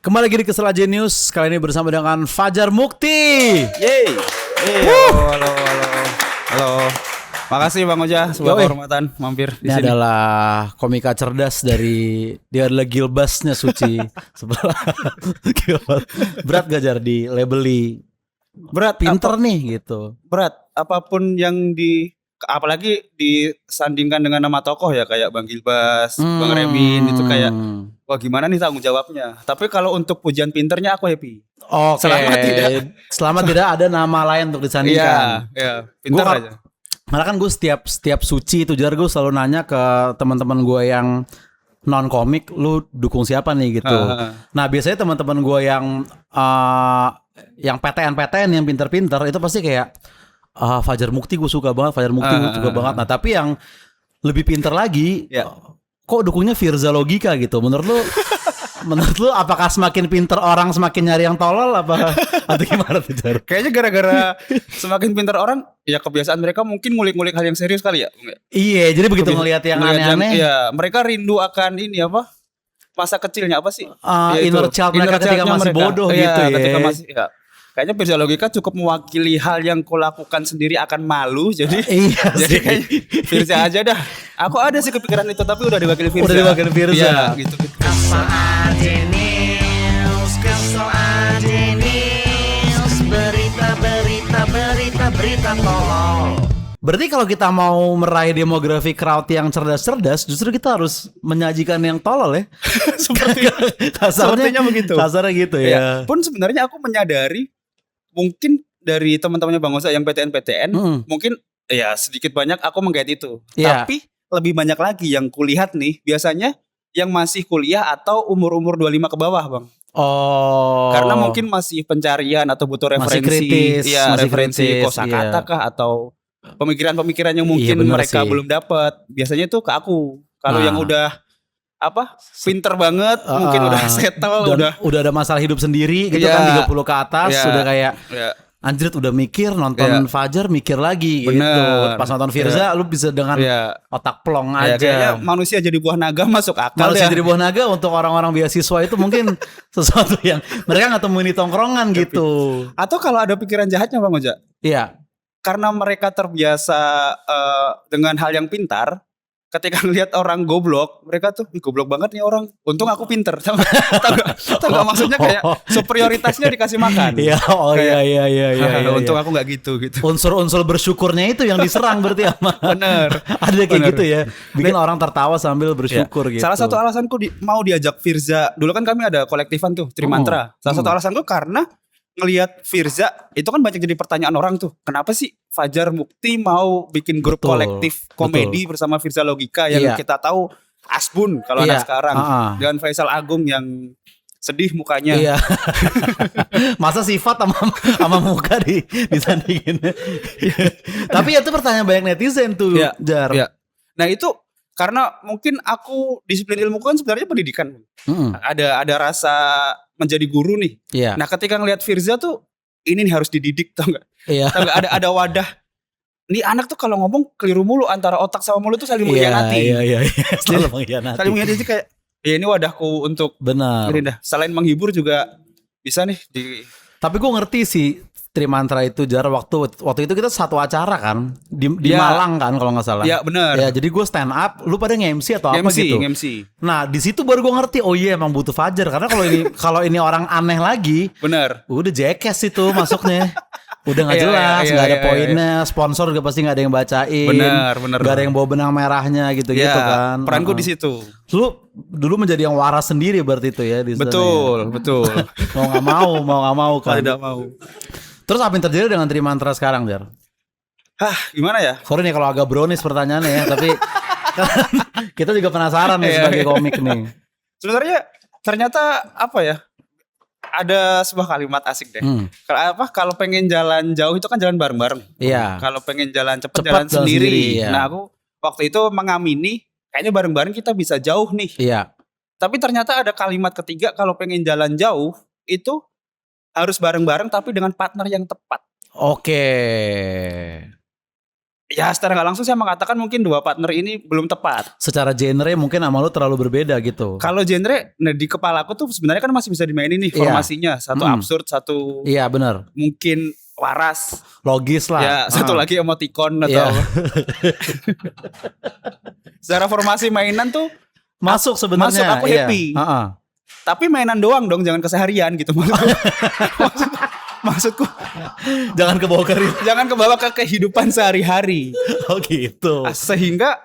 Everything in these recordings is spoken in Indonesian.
Kembali lagi di Kesel Aja News. Kali ini bersama dengan Fajar Mukti. Yeay. Halo. Makasih Bang Oja, sebuah kehormatan mampir di Ini sini. adalah komika cerdas dari, dia adalah Gilbasnya Suci. Sebelah Gilbas. Berat gak Jar di labeli pinter nih gitu. Berat apapun yang apalagi disandingkan dengan nama tokoh ya, kayak Bang Gilbas, Bang Remin, itu kayak wah gimana nih tanggung jawabnya. Tapi kalau untuk pujian pinternya aku happy. Oke. Selama tidak ada nama lain untuk disandingkan. Iya, pinter aja. Malah kan gue setiap Suci itu Jar, gue selalu nanya ke teman-teman gue yang non komik, lu dukung siapa nih gitu. Nah biasanya teman-teman gue yang PTN yang pinter-pinter itu pasti kayak Fajar Mukti gue suka banget, Fajar Mukti gue suka banget. Nah tapi yang lebih pinter lagi, kok dukungnya Firza Logika gitu. Menurut lu apakah semakin pinter orang semakin nyari yang tolol apa atau gimana tuh Jar? Kayaknya gara-gara semakin pinter orang, ya kebiasaan mereka mungkin ngulik-ngulik hal yang serius kali ya. Iya, jadi begitu ngelihat yang aneh-aneh. Iya, mereka rindu akan ini apa? Masa kecilnya apa sih? Inner child mereka ketika masih bodoh gitu ya. Ketika masih kayaknya Firza Logika cukup mewakili hal yang kau lakukan sendiri akan malu. Jadi jadi kayak Firza aja dah. Aku ada sih kepikiran itu tapi udah diwakili Firza. Udah diwakili Firza. Ya, gitu. Kesel aja news, kesel aja news, berita tolol. Berarti kalau kita mau meraih demografi crowd yang cerdas-cerdas, justru kita harus menyajikan yang tolol ya. Sepertinya begitu. Kasarnya gitu ya. Pun sebenarnya aku menyadari mungkin dari teman-temannya Bang Oza yang PTN mungkin ya sedikit banyak aku menggait itu. Tapi lebih banyak lagi yang kulihat nih biasanya yang masih kuliah atau umur-umur 25 ke bawah, Bang. Oh. Karena mungkin masih pencarian atau butuh referensi, masih kritis, referensi kosakata kah atau pemikiran-pemikiran yang mungkin mereka belum dapat. Biasanya itu ke aku. Kalau yang udah pinter banget, mungkin udah settle, udah ada masalah hidup sendiri gitu kan, 30 ke atas sudah kayak anjir udah mikir nonton Fajar mikir lagi gitu. Pas nonton Firza lu bisa dengan otak plong aja. Kayaknya manusia jadi buah naga masuk akal. Manusia jadi buah naga untuk orang-orang beasiswa itu mungkin sesuatu yang mereka nggak temuin di tongkrongan gitu. Atau kalau ada pikiran jahatnya Bang Oja. Iya. Karena mereka terbiasa dengan hal yang pintar. Ketika ngelihat orang goblok, mereka tuh goblok banget nih orang. Untung aku pinter. Tahu gak maksudnya kayak superioritasnya dikasih makan. Iya, iya. Untung aku nggak gitu. Unsur-unsur bersyukurnya itu yang diserang berarti sama. Bener. Ada kayak gitu ya. Bikin orang tertawa sambil bersyukur gitu. Salah satu alasanku mau diajak Firza. Dulu kan kami ada kolektifan tuh, Trimantra. Salah satu alasanku karena ngelihat Firza itu kan banyak jadi pertanyaan orang tuh. Kenapa sih Fajar Mukti mau bikin grup kolektif komedi bersama Firza Logika yang kita tahu Asbun kalau anak sekarang dengan Faisal Agung yang sedih mukanya. Iya. Masa sifat sama muka disandingin. Tapi itu pertanyaan banyak netizen tuh, Jar. Nah itu karena mungkin aku disiplin ilmu kan sebenarnya pendidikan. Ada rasa menjadi guru nih. Nah ketika ngelihat Firza tuh ini nih harus dididik, tau gak? Tau gak ada wadah. Nih anak tuh kalau ngomong keliru mulu antara otak sama mulut tuh saling mengkhianati. Iya. Saling mengkhianati. Saling mengkhianati kayak ini wadahku untuk benar. Selain menghibur juga bisa nih Tapi gue ngerti sih Trimantra itu Jar, waktu itu kita satu acara kan di Malang kan kalau nggak salah. Iya benar. Ya jadi gue stand up, lu pada nge-MC atau apa gitu. Nge-MC. Nah di situ baru gue ngerti, oh iya emang butuh Fajar karena kalau ini orang aneh lagi, benar. Udah jackass itu masuknya. Udah nggak jelas, nggak ada poinnya, sponsor juga pasti nggak ada yang bacain, benar. Nggak ada yang bawa benang merahnya gitu kan. Peranku di situ. Lu dulu menjadi yang waras sendiri berarti itu ya di sana. Betul. mau nggak mau kan. Tidak mau. Terus apa yang terjadi dengan Trimantra sekarang, Jar? Gimana ya? Sorry nih kalau agak brownies pertanyaannya ya, tapi kita juga penasaran nih sebagai komik nih. Sebenarnya ternyata apa ya? Ada sebuah kalimat asik deh. Kalau pengen jalan jauh itu kan jalan bareng-bareng. Iya. Kalau pengen jalan cepat jalan sendiri. Ya. Nah, aku waktu itu mengamini kayaknya bareng-bareng kita bisa jauh nih. Iya. Tapi ternyata ada kalimat ketiga, kalau pengen jalan jauh itu harus bareng-bareng tapi dengan partner yang tepat. Oke. Ya secara nggak langsung saya mengatakan mungkin dua partner ini belum tepat. Secara genre mungkin sama lu terlalu berbeda gitu. Kalau genre, nah di kepala aku tuh sebenarnya kan masih bisa dimainin nih Iya. formasinya. Satu absurd, satu Iya benar. mungkin waras. Logis lah. Ya satu lagi emoticon atau Iya. secara formasi mainan tuh Masuk sebenarnya. Masuk, aku iya. happy. Heeh. tapi mainan doang dong, jangan keseharian gitu maksudku Jangan kebawa ke real. jangan kebawa ke kehidupan sehari-hari. Oh gitu. Sehingga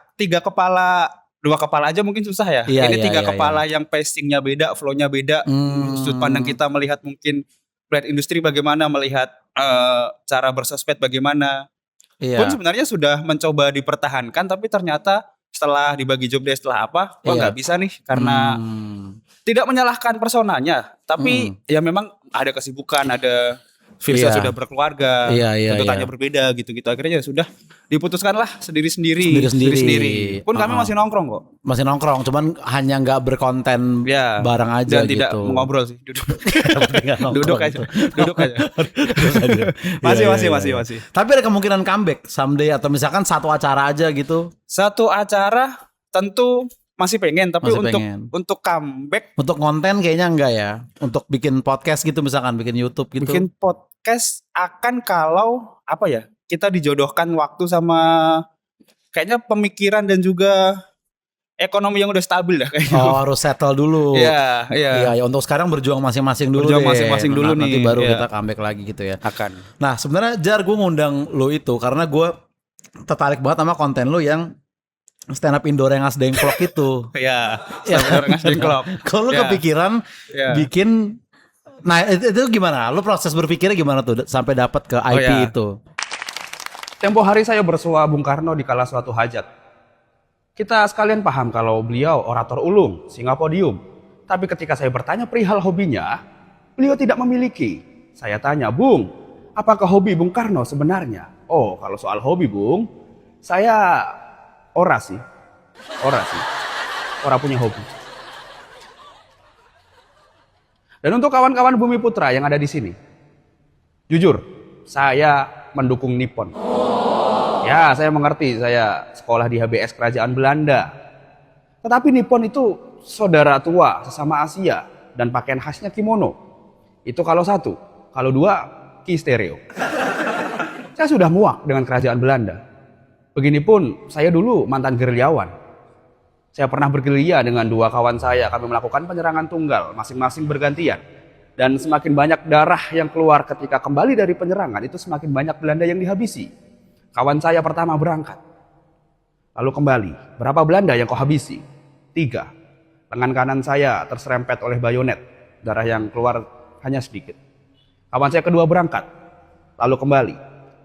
dua kepala aja mungkin susah ya. Iya, Ini iya, tiga iya, kepala yang pacingnya beda, flownya beda, sudut pandang kita melihat mungkin melihat industri bagaimana, melihat cara bersosmed bagaimana. Iya. Pun sebenarnya sudah mencoba dipertahankan, tapi ternyata setelah dibagi job desk setelah apa, kok nggak bisa nih karena tidak menyalahkan personanya, tapi ya memang ada kesibukan, ada Firza Iya. sudah berkeluarga, Iya, tuntutannya iya. berbeda gitu-gitu. Akhirnya ya sudah diputuskanlah sendiri-sendiri. Sendiri-sendiri. Pun kami masih nongkrong kok. Masih nongkrong, cuman hanya nggak berkonten Ya. bareng aja Dan tidak gitu. mengobrol sih, duduk. Tinggal nongkrong Duduk aja. gitu. Duduk aja. Iya, Masih. Tapi ada kemungkinan comeback someday atau misalkan satu acara aja gitu. Satu acara tentu masih pengen, tapi Masih untuk pengen. untuk comeback Untuk konten kayaknya enggak ya. Untuk bikin podcast gitu misalkan, bikin YouTube gitu. bikin podcast akan kalau apa ya? Kita dijodohkan waktu sama kayaknya pemikiran dan juga ekonomi yang udah stabil dah kayaknya. Oh, harus settle dulu. Iya. Iya, ya untuk sekarang berjuang masing-masing dulu Berjuang deh. masing-masing dulu Nanti nih, baru iya. kita comeback lagi gitu ya. Akan. Nah sebenarnya Jar, gue ngundang lo itu karena gue tertarik banget sama konten lo yang stand up Indo Rengas Dengklok itu. Ya, Ya. sampai Rengas Dengklok. Kalau lo Ya. kepikiran Ya. bikin, nah itu gimana? Lo proses berpikirnya gimana tuh sampai dapat ke IP ya. itu? Tempo hari saya bersua Bung Karno di kala suatu hajat. Kita sekalian paham kalau beliau orator ulung, singa podium. Tapi ketika saya bertanya perihal hobinya, beliau tidak memiliki. Saya tanya, Bung, apakah hobi Bung Karno sebenarnya? Oh, kalau soal hobi, Bung, saya orasi. Ora punya hobi. Dan untuk kawan-kawan Bumi Putra yang ada di sini, jujur, saya mendukung Nippon. Ya, saya mengerti, saya sekolah di HBS Kerajaan Belanda. Tetapi Nippon itu saudara tua sesama Asia dan pakaian khasnya kimono. Itu kalau satu, kalau dua, ki stereo. Saya sudah muak dengan Kerajaan Belanda. Begitupun saya dulu mantan gerilyawan. Saya pernah bergerilya dengan dua kawan saya, kami melakukan penyerangan tunggal, masing-masing bergantian. Dan semakin banyak darah yang keluar ketika kembali dari penyerangan, itu semakin banyak Belanda yang dihabisi. Kawan saya pertama berangkat, lalu kembali. Berapa Belanda yang kau habisi? 3. Lengan kanan saya terserempet oleh bayonet, darah yang keluar hanya sedikit. Kawan saya kedua berangkat, lalu kembali.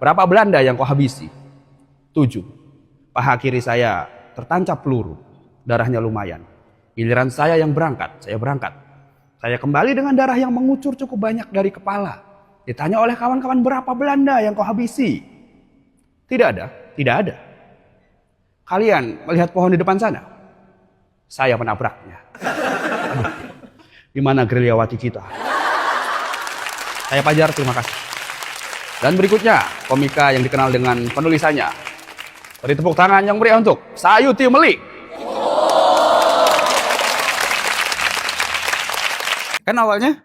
Berapa Belanda yang kau habisi? 7. Paha kiri saya tertancap peluru, darahnya lumayan. Giliran saya yang berangkat, saya berangkat. Saya kembali dengan darah yang mengucur cukup banyak dari kepala. Ditanya oleh kawan-kawan, berapa Belanda yang kau habisi? Tidak ada. Kalian melihat pohon di depan sana? Saya menabraknya. Di mana gerilyawati kita? Saya Pajar, terima kasih. Dan berikutnya, komika yang dikenal dengan penulisannya. Beri tepuk tangan yang meriah untuk Sayuti Meli. Kan awalnya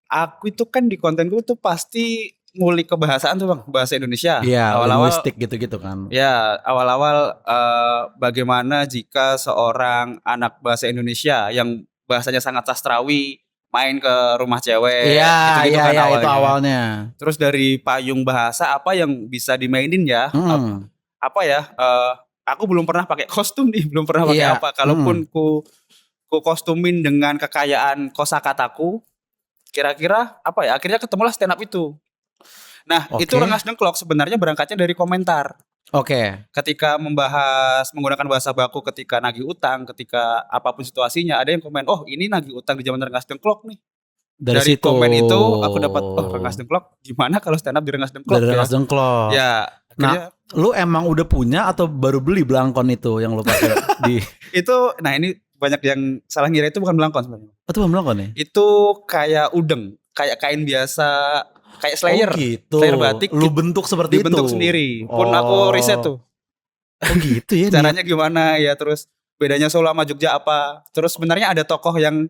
aku itu kan di kontenku tuh pasti ngulik kebahasaan tuh Bang, bahasa Indonesia. Iya, awal-awal linguistik gitu-gitu kan. ya, awal-awal bagaimana jika seorang anak bahasa Indonesia yang bahasanya sangat sastrawi main ke rumah cewek Iya, gitu-gitu kan awalnya. itu awalnya. Terus dari payung bahasa apa yang bisa dimainin ya? Apa ya? Aku belum pernah pakai kostum nih, belum pernah pakai Iya. apa. Kalaupun ku kostumin dengan kekayaan kosakataku, kira-kira apa ya? Akhirnya ketemulah stand up itu. Nah, Oke. itu Rengas Dengklok sebenarnya berangkatnya dari komentar. Oke. Ketika membahas menggunakan bahasa baku ketika nagih utang, ketika apapun situasinya, ada yang komen, "Oh, ini nagih utang di zaman Rengas Dengklok nih." Dari situ. komen itu aku dapat, "Oh, Rengas Dengklok, gimana kalau stand up di Rengas Dengklok?" Dari ya? Rengas Dengklok. Ya, akhirnya Lu emang udah punya atau baru beli belangkon itu yang lu pakai di? itu, nah ini banyak yang salah ngira itu bukan belangkon sebenarnya. Itu bukan belangkon ya? Itu kayak udeng, kayak kain biasa, kayak slayer. Oh gitu. Slayer batik Lu bentuk seperti dibentuk itu. sendiri. Pun Oh. aku riset tuh. Oh gitu ya. Caranya gimana ya, terus bedanya Solo sama Jogja apa. Terus sebenarnya ada tokoh yang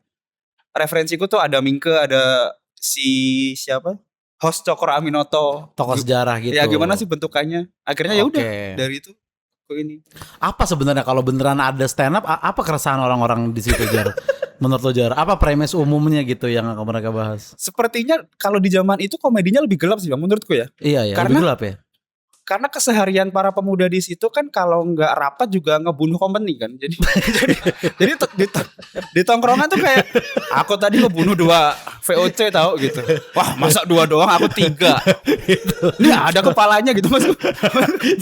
referensiku tuh ada Mingke, ada siapa? Host Cokro Aminoto. Tokoh sejarah gitu. Ya gimana sih bentukannya? Akhirnya ya udah Oke. dari itu ke ini. Apa sebenarnya kalau beneran ada stand up, apa keresahan orang-orang di situ, Jar? Menurut lo, Jar, apa premis umumnya gitu yang akan mereka bahas? Sepertinya kalau di zaman itu komedinya lebih gelap sih Bang, menurutku ya. Iya ya, Karena- lebih gelap ya. Karena keseharian para pemuda di situ kan kalau nggak rapat juga ngebunuh company kan. Jadi di tongkrongan tuh kayak aku tadi ngebunuh 2 VOC tahu gitu. Wah, masa 2 doang, aku 3. Ini ada kepalanya gitu Mas.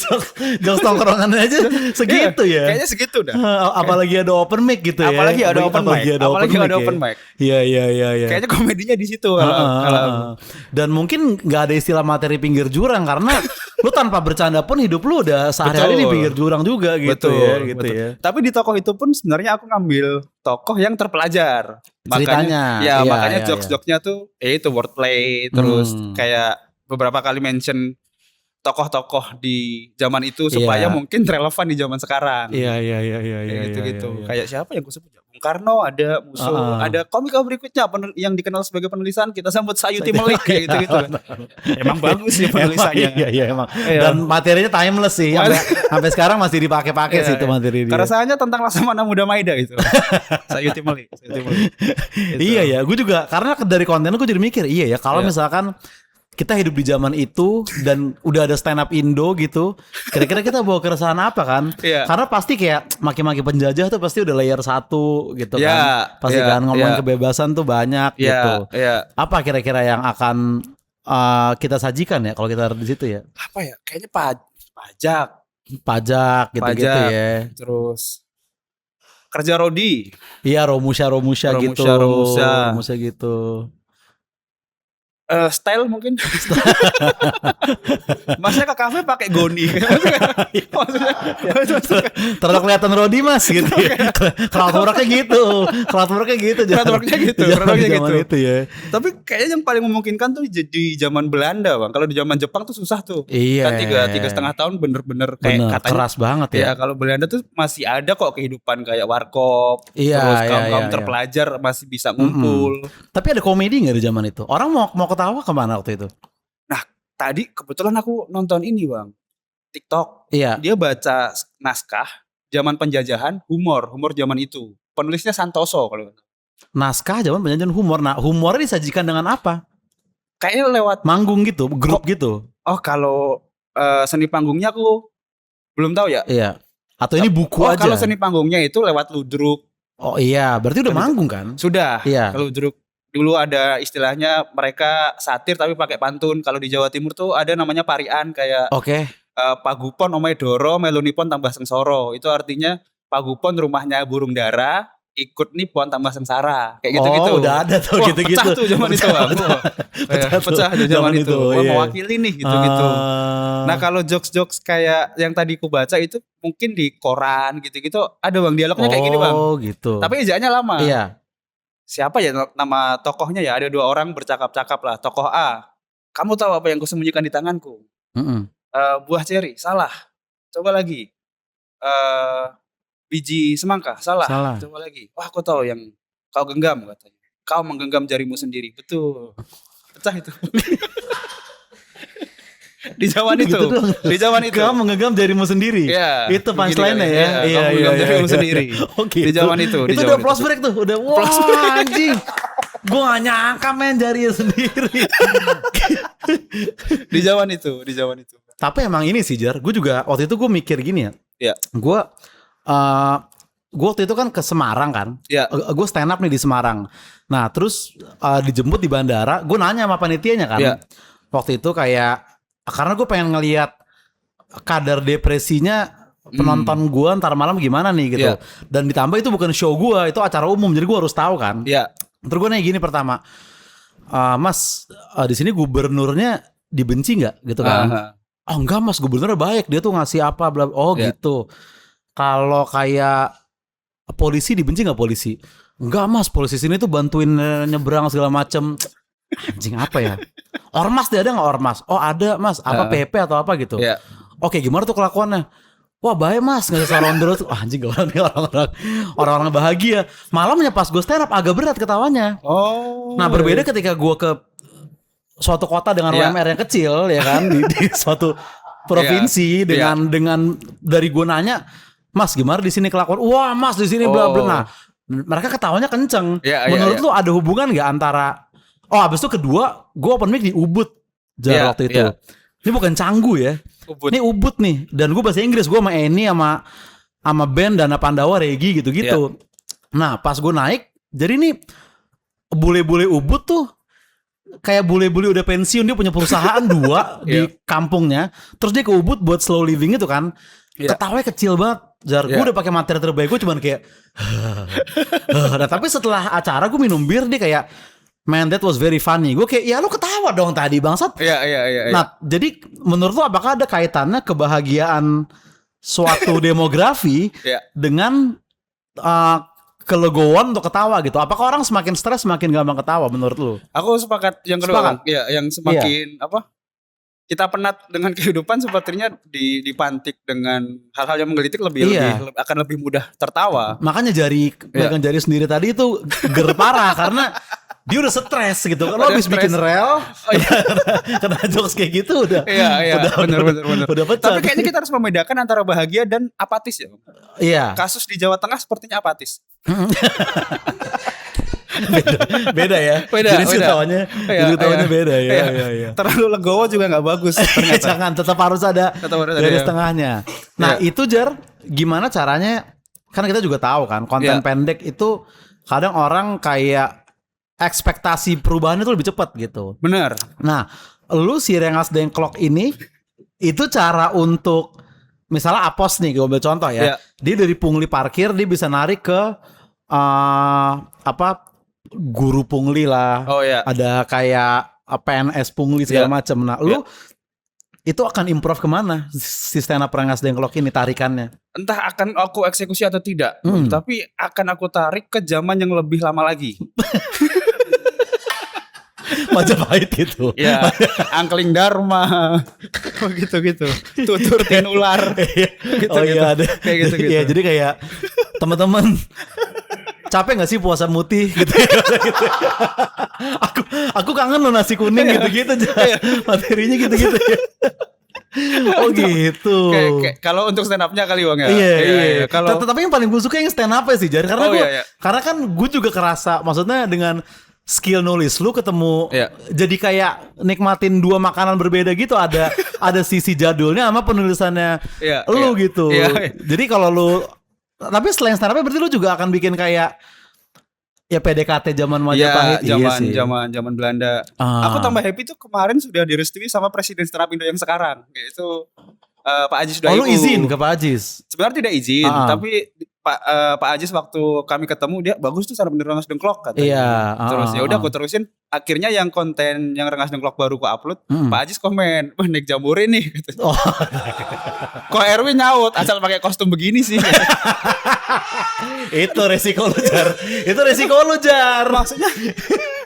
Jokes tongkrongan aja segitu ya. Kayaknya segitu dah. Apalagi ada open mic gitu ya. Apalagi ada open mic. Apalagi ada open mic. Iya. Kayaknya komedinya di situ. Dan mungkin nggak ada istilah materi pinggir jurang karena lu tanpa bercanda pun hidup lu udah sehari-hari di Betul. pinggir jurang juga gitu Betul. ya. Tapi di tokoh itu pun sebenarnya aku ngambil tokoh yang terpelajar. Ceritanya. Makanya, Iya, makanya iya, jokes-jokesnya tuh itu wordplay, terus kayak beberapa kali mention tokoh-tokoh di zaman itu supaya Iya. mungkin relevan di zaman sekarang. Iya. Kayak gitu. Kayak siapa yang kusebut? Bung Karno, ada Musuh, ada komika berikutnya yang dikenal sebagai penulisan kita sambut Sayuti Melik kayak gitu-gitu. Emang bagus sih penulisannya. Iya emang. Iya. Dan materinya timeless sih. Sampai sekarang masih dipakai-pakai sih itu materi dia. Keresahannya tentang Laksamana Muda Maida gitu. Sayuti Melik. Iya ya, gue juga karena dari konten gue jadi mikir, iya ya kalau Iya. misalkan kita hidup di zaman itu dan udah ada stand up Indo gitu, kira-kira kita bawa keresahan apa kan? Iya. Karena pasti kayak maki-maki penjajah tuh pasti udah layer 1 gitu Iya, kan. Pasti iya, kan ngomongin iya. kebebasan tuh banyak gitu. Iya. Apa kira-kira yang akan kita sajikan ya kalau kita ada di situ ya? Apa ya? Kayaknya pajak. Pajak gitu-gitu Pajak. ya. Terus kerja Rodi. Iya, Romusha gitu. Romusha. Gitu. Style mungkin. Masnya ke kafe pakai goni. Maksudnya Terlalu kelihatan Rodi mas gitu ya. Crowdworknya gitu. Crowdworknya gitu. Crowdworknya gitu, Zaman crowdworknya gitu. itu ya. tapi kayaknya yang paling memungkinkan tuh jadi zaman Belanda Bang. Kalau di zaman Jepang tuh susah tuh. Iya. Kan 3,5 tahun bener-bener kayak Bener, katanya. keras banget ya. Ya kalau Belanda tuh masih ada kok kehidupan kayak warkop. Iya, terus iya, kaum-kaum iya. terpelajar masih bisa ngumpul. Tapi ada komedi nggak di zaman itu? Orang mau ketawa kemana waktu itu? Tadi kebetulan aku nonton ini Bang. TikTok. Iya. Dia baca naskah zaman penjajahan, humor zaman itu. Penulisnya Santoso kalau nggak salah. Naskah zaman penyajian humor. Nah, humornya disajikan dengan apa? Kayaknya lewat Manggung gitu, grup gitu. kalau seni panggungnya aku belum tahu ya. Iya. Atau ini buku aja? Kalau seni panggungnya itu lewat ludruk. Oh iya, berarti udah manggung kan? Sudah. Iya. Kalau ludruk dulu ada istilahnya mereka satir tapi pakai pantun. Kalau di Jawa Timur tuh ada namanya parian kayak Oke. Pagupon omae doro melunipon tambah sengsoro. Itu artinya Pagupon rumahnya burung dara, ikut nipon tambah sengsara. Kayak gitu-gitu. Oh, udah ada tuh Wah, gitu-gitu. Pecah tuh zaman itu. Bang. Wah, pecah tuh zaman itu. Wah, iya. mewakili nih gitu-gitu. Nah, kalau jokes-jokes kayak yang tadi ku baca itu mungkin di koran gitu-gitu ada Bang dialognya kayak gini Bang. Oh gitu. Tapi ejaannya lama. Iya. Siapa ya nama tokohnya ya? Ada 2 orang bercakap-cakap lah. Tokoh A, kamu tahu apa yang kusembunyikan di tanganku? Mm-mm. Buah ceri, salah. Coba lagi. Biji semangka, salah. Salah. Coba lagi. Wah, aku tahu yang kau genggam katanya. Kau menggenggam jarimu sendiri. Betul. Pecah itu. Di zaman itu. Gitu doang. Di zaman itu. Kamu menggegam jarimu sendiri. Iya. Itu punchline-nya ya. Iya, kamu genggam jarimu sendiri. Oh, gitu. Di zaman itu. Itu udah close break tuh. Udah wah anjing. Gue gak nyangka men jarinya sendiri. Di zaman itu. Tapi emang ini sih Jar. Gue juga waktu itu gue mikir gini ya. Iya. Gue waktu itu kan ke Semarang kan. Iya. Gue stand up nih di Semarang. Nah terus dijemput di bandara. Gue nanya sama panitianya kan. Iya. Waktu itu kayak karena gue pengen ngelihat kadar depresinya penonton gue ntar malam gimana nih gitu. Iya. Dan ditambah itu bukan show gue, itu acara umum, jadi gue harus tahu kan. Iya. Terus gue nanya gini pertama, Mas di sini gubernurnya dibenci nggak gitu kan? Aha. Oh enggak Mas, gubernurnya baik, dia tuh ngasih apa bla. Oh Iya. gitu. Kalau kayak polisi dibenci nggak polisi? Enggak Mas, polisi sini tuh bantuin nyebrang segala macem. Anjing apa ya? Ormas dia ada nggak ormas? Oh ada Mas, apa PP atau apa gitu? Iya. Oke gimana tuh kelakuannya? wah baik mas nggak bisa ronde terus. Wah anjing orang-orang bahagia. Malamnya pas gue stand up agak berat ketawanya. Oh. Nah berbeda ketika gue ke suatu kota dengan UMR yang kecil ya kan di suatu provinsi dengan dari gue nanya, mas gimana di sini kelakuan? Wah mas di sini bla bla. Nah mereka ketawanya kenceng. Menurut lu ada hubungan nggak antara? Oh abis itu kedua gue open mic di Ubud waktu itu. Ini bukan Canggu ya. Ini Ubud nih. Dan gue bahasa Inggris. Gue sama Eni sama band Dana Pandawa Regi gitu-gitu. Nah pas gue naik. Jadi nih bule-bule Ubud tuh kayak bule-bule udah pensiun. Dia punya perusahaan 2 di kampungnya. Terus dia ke Ubud buat slow living itu kan. Ketawanya kecil banget. Jar, gue udah pakai materi terbaik. Gue cuman kayak nah, tapi setelah acara gue minum bir. Dia kayak, man that was very funny. Gue kayak ya lu ketawa dong tadi bangsat. Iya. Nah jadi menurut lu apakah ada kaitannya kebahagiaan suatu demografi dengan kelegoan untuk ketawa gitu? Apakah orang semakin stres semakin gampang ketawa menurut lu? Aku sepakat yang kedua. Iya, yang semakin apa? Kita penat dengan kehidupan sepertinya dipantik dengan hal-hal yang menggelitik akan lebih mudah tertawa. Makanya jari sendiri tadi itu ger parah karena dia udah stres gitu. Kalau habis bikin rel, kena jokes kayak gitu udah. Iya, benar. Udah pecah. Tapi kayaknya kita harus membedakan antara bahagia dan apatis ya. Iya. Kasus di Jawa Tengah sepertinya apatis. beda ya. Jadi ketawanya beda ya. Iya. Terlalu legowo juga nggak bagus. Ternyata. Jangan, tetap harus ada garis tengahnya. Nah itu Jar, gimana caranya? Kan kita juga tahu kan konten pendek itu kadang orang kayak ekspektasi perubahannya tuh lebih cepat gitu. Bener. Nah, lu si Rengas Dengklok ini itu cara untuk misalnya Apos nih, gue ambil contoh ya. Dia dari pungli parkir dia bisa narik ke guru pungli lah. Ada kayak PNS pungli segala macam. Nah, lu itu akan improve kemana si stand up Rengas Dengklok ini tarikannya? Entah akan aku eksekusi atau tidak, tapi akan aku tarik ke zaman yang lebih lama lagi. Majapahit gitu. Ya, Angkling Dharma. gitu. Tutur tinular. Ada. Kayak gitu. Iya, jadi kayak teman-teman capek gak sih puasa mutih gitu. aku kangen lo nasi kuning gitu-gitu. Materinya gitu-gitu. Oh gitu. Kalau untuk stand up-nya kali Bang ya. Iya. Kalau tapi yang paling gue suka yang stand up sih Jar, karena karena kan gue juga kerasa maksudnya dengan skill nulis lu ketemu jadi kayak nikmatin 2 makanan berbeda gitu, ada sisi jadulnya sama penulisannya lu gitu. Jadi kalau lu tapi selain stand up berarti lu juga akan bikin kayak ya PDKT zaman Majapahit. Zaman Belanda. Aku tambah happy tuh kemarin sudah direstui sama Presiden Stand Up Indo yang sekarang, yaitu Pak Ajis Sudayu. Oh lu izin ke Pak Ajis? Sebenarnya tidak izin, tapi Pak Ajis waktu kami ketemu dia bagus tuh cara bener Rengas Dengklok katanya. Iya. Terus ya udah aku terusin. Akhirnya yang konten yang Rengas Dengklok baru ku upload, Pak Ajis komen, wah naik jambore nih. Gitu. Kok Erwin nyaut asal pakai kostum begini sih. Itu resiko lu Jar. Maksudnya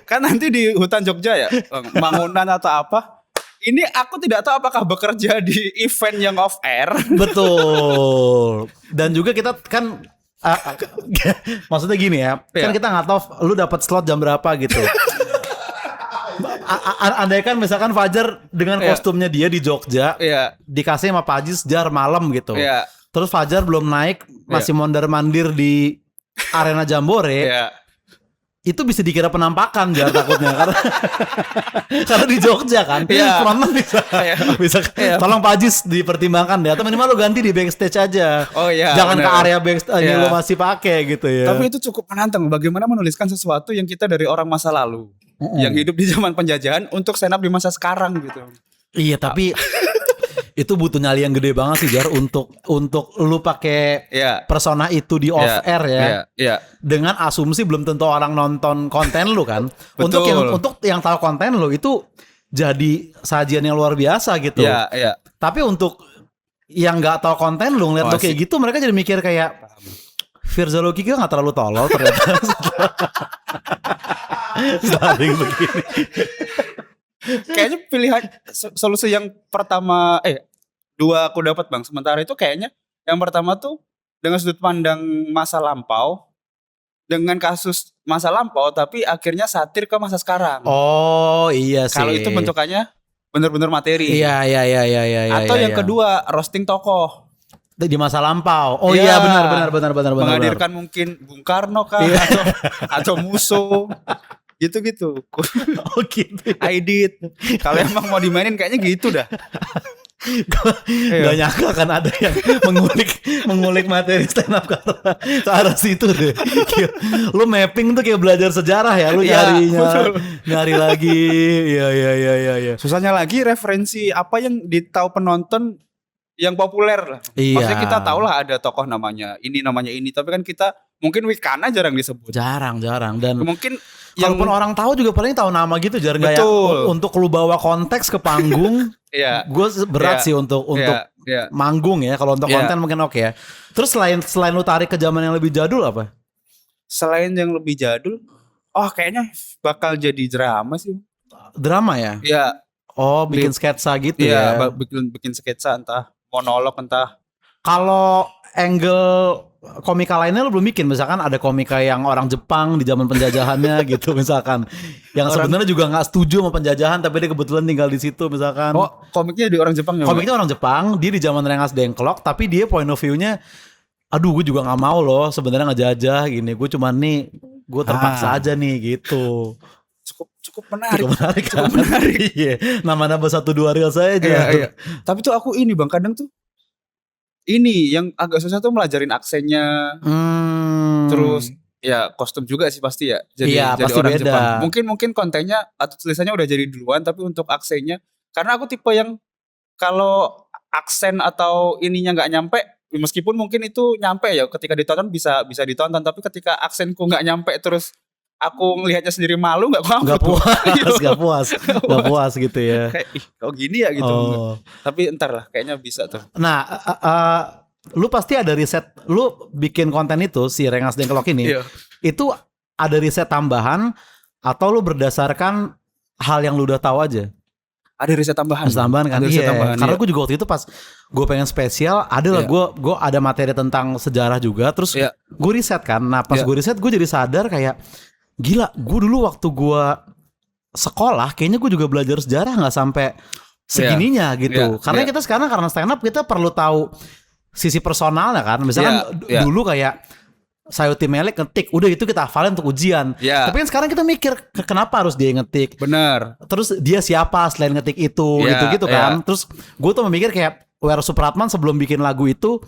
kan nanti di hutan Jogja ya, bangunan atau apa. Ini aku tidak tahu apakah bekerja di event yang off air. Betul. Dan juga kita kan maksudnya gini ya, kan kita nggak tahu lu dapat slot jam berapa gitu. Andai kan misalkan Fajar dengan kostumnya dia di Jogja, dikasih sama Pak Ajis Jar malam gitu. Terus Fajar belum naik, masih mondar-mandir di arena Jambore. Itu bisa dikira penampakan Jar takutnya karena di Jogja kan penonton bisa tolong Pak Ajis dipertimbangkan deh, atau minimal lo ganti di backstage aja. Jangan bener. Ke area backstage yang lo masih pakai gitu ya. Tapi itu cukup menantang bagaimana menuliskan sesuatu yang kita dari orang masa lalu yang hidup di zaman penjajahan untuk stand up di masa sekarang gitu. Iya tapi itu butuh nyali yang gede banget sih Jar untuk lu pakai persona itu di off air ya. Dengan asumsi belum tentu orang nonton konten lu kan. Untuk yang tahu konten lu itu jadi sajian yang luar biasa gitu. Tapi untuk yang nggak tahu konten lu ngeliat lu kayak gitu, mereka jadi mikir kayak Firza Logika nggak terlalu tolol ternyata. Saling begini. Kayaknya pilihan solusi yang pertama 2 aku dapat Bang. Sementara itu kayaknya Yang pertama tuh dengan sudut pandang masa lampau, dengan kasus masa lampau tapi akhirnya satir ke masa sekarang. Oh iya sih. Kalau itu bentukannya benar-benar materi. Iya. Atau yang iya. kedua roasting tokoh. Di masa lampau. Oh Iya. iya benar. Menghadirkan mungkin Bung Karno kah Iya. atau Musso. Gitu-gitu. Oh gitu. Aidit. Kalau emang mau dimainin kayaknya gitu dah. Gak nyangka kan ada yang mengulik materi stand up karena ke arah situ deh. Lu mapping tuh kayak belajar sejarah ya. Lu Iya, nyari lagi. Iya. Susahnya lagi referensi apa yang ditahu penonton yang populer lah. Iya. Maksudnya kita tahu lah ada tokoh namanya ini, tapi kan kita mungkin Wikana jarang disebut. Jarang dan Mungkin yang kalaupun orang tahu juga paling tahu nama gitu jarang kayak Betul. untuk lu bawa konteks ke panggung. Iya. Gue berat Iya. sih untuk Iya. manggung ya. Kalau untuk Iya. konten mungkin oke ya. Terus selain lu tarik ke zaman yang lebih jadul apa? Selain yang lebih jadul, kayaknya bakal jadi drama sih. Drama ya? Iya, Oh, bikin sketsa gitu iya, ya. bikin sketsa entah monolog entah. Kalau angle komika lainnya lu belum bikin, misalkan ada komika yang orang Jepang di zaman penjajahannya gitu misalkan, yang sebenarnya juga nggak setuju sama penjajahan tapi dia kebetulan tinggal di situ misalkan. Komiknya di orang Jepang ya. Komiknya orang Jepang, dia di zaman Rengas Dengklok, tapi dia point of view-nya, aduh gue juga nggak mau loh sebenarnya ngejajah gini, gue cuman nih gue terpaksa aja nih gitu. Cukup menarik. Cukup menarik. Iya. Nama-nama 1-2 reel saya aja. Iya. Tapi tuh aku ini Bang, kadang tuh ini yang agak susah tuh melajarin aksennya. Terus ya kostum juga sih pasti ya. Jadi pasti orang beda. Jepang. Mungkin kontennya atau tulisannya udah jadi duluan, tapi untuk aksennya, karena aku tipe yang kalau aksen atau ininya nggak nyampe, meskipun mungkin itu nyampe ya ketika ditonton bisa ditonton, tapi ketika aksenku nggak nyampe terus aku ngelihatnya sendiri malu, nggak puas gitu ya. Kayak kok gini ya gitu. Oh. Tapi entar lah kayaknya bisa tuh. Nah, lu pasti ada riset, lu bikin konten itu si Rengas Dengklok ini, Iya. itu ada riset tambahan atau lu berdasarkan hal yang lu udah tahu aja? Ada riset tambahan. Riset tambahan kan? Ada riset tambahan, Karena iya. gue juga waktu itu pas gue pengen spesial, ada lah gue ada materi tentang sejarah juga, terus Iya. gue riset kan. Nah pas Iya. gue riset gue jadi sadar kayak gila, gue dulu waktu gue sekolah kayaknya gue juga belajar sejarah nggak sampai segininya gitu. Karena kita sekarang karena stand up kita perlu tahu sisi personalnya kan. Misalkan dulu kayak Sayuti Melik ngetik, udah itu kita hafalin untuk ujian. Tapi kan sekarang kita mikir kenapa harus dia ngetik? Benar. Terus dia siapa selain ngetik itu gitu-gitu kan. Terus gue tuh memikir kayak Wero Supratman sebelum bikin lagu itu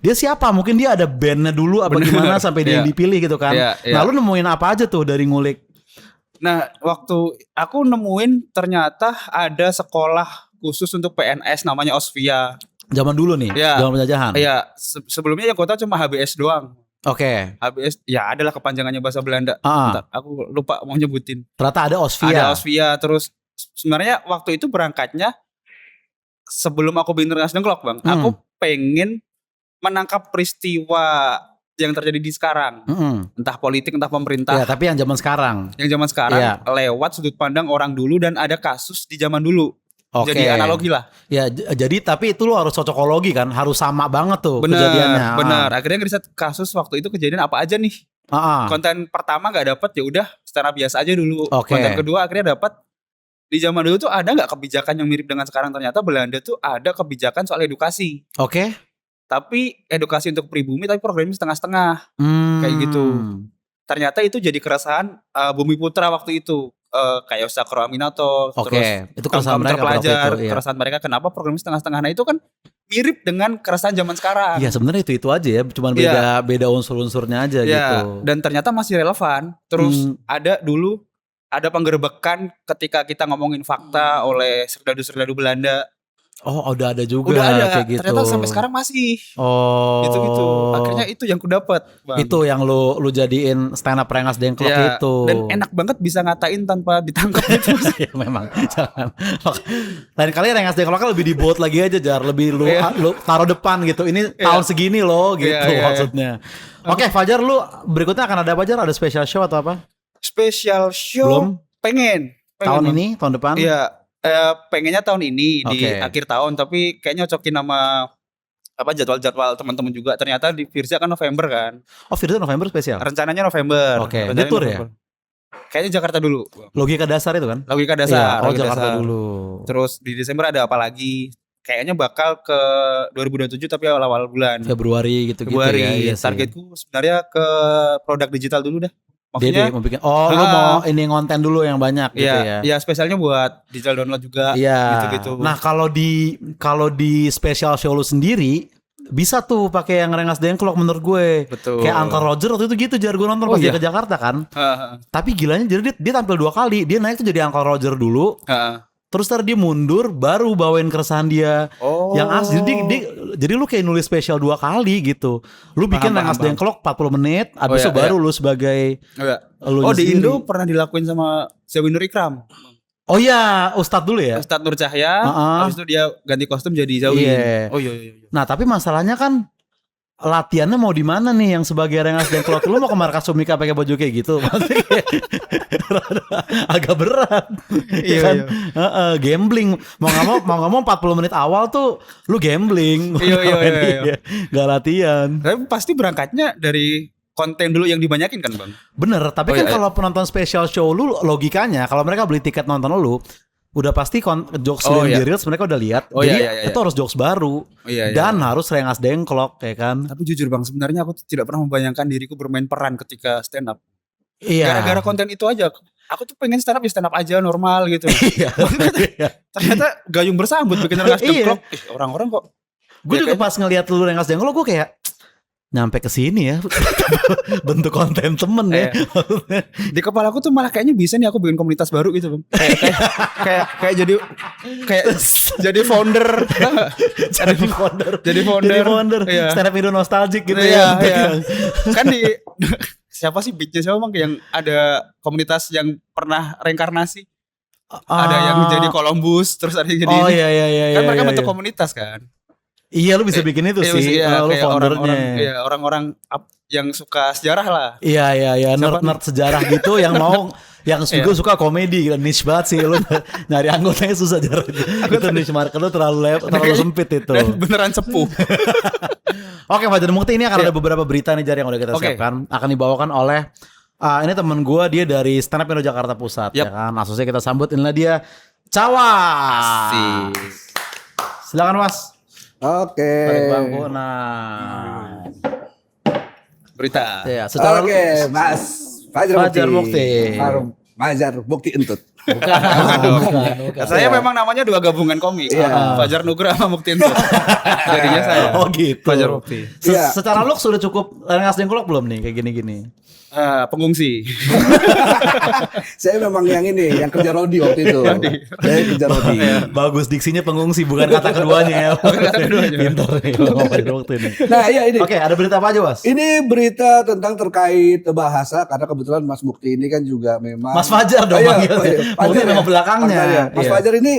dia siapa? Mungkin dia ada bandnya dulu apa gimana sampai dia yang dipilih gitu kan. Nah lu nemuin apa aja tuh dari ngulik? Nah waktu aku nemuin ternyata ada sekolah khusus untuk PNS namanya Osvia. Zaman dulu nih, zaman penjajahan. Iya, sebelumnya yang kota cuma HBS doang. Oke. HBS ya adalah kepanjangannya bahasa Belanda. Bentar, aku lupa mau nyebutin. Ternyata ada Osvia. Ada Osvia, terus sebenarnya waktu itu berangkatnya sebelum aku bikin Rengas Dengklok Bang, aku pengen menangkap peristiwa yang terjadi di sekarang. Entah politik, entah pemerintah. Ya, tapi yang zaman sekarang. Yang zaman sekarang lewat sudut pandang orang dulu dan ada kasus di zaman dulu. Jadi analogi lah. Ya, jadi tapi itu lo harus cocokologi kan, harus sama banget tuh kejadiannya. Bener. Akhirnya ngeriset kasus waktu itu kejadian apa aja nih. Konten pertama nggak dapet, ya udah secara biasa aja dulu. Konten kedua akhirnya dapet. Di zaman dulu tuh ada nggak kebijakan yang mirip dengan sekarang? Ternyata Belanda tuh ada kebijakan soal edukasi. Tapi edukasi untuk pribumi, tapi programnya setengah-setengah. Kayak gitu. Ternyata itu jadi keresahan Bumi Putra waktu itu. Kayak Sakura Minato. Terus itu keresahan mereka terpelajar, itu, keresahan mereka kenapa programnya setengah-setengah. Nah itu kan mirip dengan keresahan zaman sekarang. Iya sebenarnya itu aja ya. Cuman beda unsur-unsurnya aja gitu. Dan ternyata masih relevan. Terus ada penggerbekan ketika kita ngomongin fakta oleh serdadu-serdadu Belanda. Oh udah ada juga. Udah ada kayak gitu. Ternyata sampai sekarang masih. Gitu-gitu. Akhirnya itu yang ku dapat. Itu yang lu jadiin stand up Rengas Dengklok itu. Dan enak banget bisa ngatain tanpa ditangkap itu. Ya memang. Jangan. Lain kali Rengas Dengklok lebih dibuat lagi aja Jar. Lebih lu taruh depan gitu. Ini tahun segini loh gitu maksudnya. Oke Fajar, lu berikutnya akan ada apa Jar? Ada special show atau apa? Special show? Belum? Pengen tahun ini? Tahun depan? Iya. Pengennya tahun ini di akhir tahun, tapi kayaknya cocokin nama jadwal teman-teman juga. Ternyata di Firza kan November kan. Oh, Firza November spesial. Rencananya November. Oke, Rencananya dia tour ya? November. Kayaknya Jakarta dulu. Logika dasar itu kan? Logika Iya, dasar. oh logika Jakarta dasar. dulu. Terus di Desember ada apa lagi? Kayaknya bakal ke 2027 tapi awal-awal bulan. Februari gitu-gitu Februari. ya. Iya sih. Targetku sebenarnya ke produk digital dulu dah. Dia Maksudnya mau bikin. Oh, lu mau ini konten dulu yang banyak gitu ya. ya spesialnya buat digital download juga Iya. gitu-gitu. Nah, kalau di special show lu sendiri bisa tuh pakai yang Rengas Dengklok menurut gue. betul. Kayak Uncle Roger waktu itu gitu, jar gue nonton Oh, pas dia iya? ke Jakarta kan. Heeh. Tapi gilanya jadi dia tampil 2 kali. Dia naik tuh jadi Uncle Roger dulu, Heeh. terus ntar dia mundur baru bawain keresahan dia Oh. yang asli. Jadi lu kayak nulis spesial 2 kali gitu. Lu bikin Paham, Rengas paham. Dengklok 40 menit, abis Oh, itu iya, baru lu sebagai Oh, di sendiri. Indo pernah dilakuin sama Zawinur Ikram. Oh iya, Ustadz dulu ya. Ustadz Nur Cahya, Heeh. habis itu dia ganti kostum jadi Zawi. Iya. Oh iya. Nah, tapi masalahnya kan latihannya mau di mana nih yang sebagai Rengas Dengklok? Lu mau ke markas Sumika pakai baju kayak gitu? Maksudnya kayak agak berat. Iya, Kan? iya. Heeh, gambling. Mau nggak mau 40 menit awal tuh lu gambling. Iya. Gak latihan. Tapi pasti berangkatnya dari konten dulu yang dibanyakin kan, Bang? Bener, tapi Oh, kan iya. kalau penonton special show lu logikanya kalau mereka beli tiket nonton lu udah pasti jokes Oh, yang iya. di Reels mereka udah lihat. Oh, Jadi iya. itu harus jokes baru. Iya. Dan harus Rengas Dengklok ya kan. Tapi jujur Bang, sebenarnya aku tuh tidak pernah membayangkan diriku bermain peran ketika stand up. Iya. Gara-gara konten itu aja. Aku tuh pengen stand up aja normal gitu. Iya. Ternyata gayung bersambut bikin Rengas Iya. Dengklok. Orang-orang kok Gue Ya, juga pas ngeliat lu Rengas Dengklok gue kayak nyampe ke sini ya. Bentuk konten temen ya. di kepala aku tuh malah kayaknya bisa nih aku bikin komunitas baru gitu, Bang. Kayak jadi founder. Jadi founder. Jadi founder. Iya. Stand up Indo nostalgic gitu Iya, ya. iya. Kan siapa sih Bitnya siapa Bang yang ada komunitas yang pernah reinkarnasi? Ada yang jadi Columbus, terus ada yang jadi Oh ini. iya. Kan mereka iya, bentuk iya. komunitas kan. Iya lu bisa bikin itu sih. Iya, Lu kayak foundernya. orang-orang yang suka sejarah lah. Iya. Siapa? Nerd sejarah gitu yang mau yang juga suka komedi, niche banget sih lu nyari anggotanya susah jarang. Itu niche market lu terlalu sempit itu. Dan beneran sepuh. Oke, Fajar Mukti ini akan ada beberapa berita nih Jar yang udah kita Oke. siapkan, akan dibawakan oleh ini temen gue, dia dari Stand Up Indo Jakarta Pusat ya kan. Langsung kita sambut, inilah dia Cawas. Silakan Mas. Oke. Balik bangku. Nah. Berita. Ya, secara Oke, Mas Fajar Mukti. Fajar Mukti Entut. bukan. Saya memang namanya dua gabungan komik. Fajar Nugra sama Mukti Entut. Jadinya saya. Oh gitu. Fajar Mukti. Iya. Secara look sudah cukup Rengas Dengklok belum nih kayak gini-gini? Pengungsi. Saya memang yang ini, yang kerja rodi waktu itu. Saya kerja rodi. Bagus diksinya pengungsi, bukan kata keduanya ya. Pintar nih ngomong Fajar Mukti ini. Nah, iya ini. Oke, ada berita apa aja, Mas? Ini berita tentang terkait bahasa karena kebetulan Mas Mukti ini kan juga memang Mas Fajar dong Iya, manggilnya. iya, Mukti Fajar memang ya. belakangnya. Makanya, Mas Iya. Fajar ini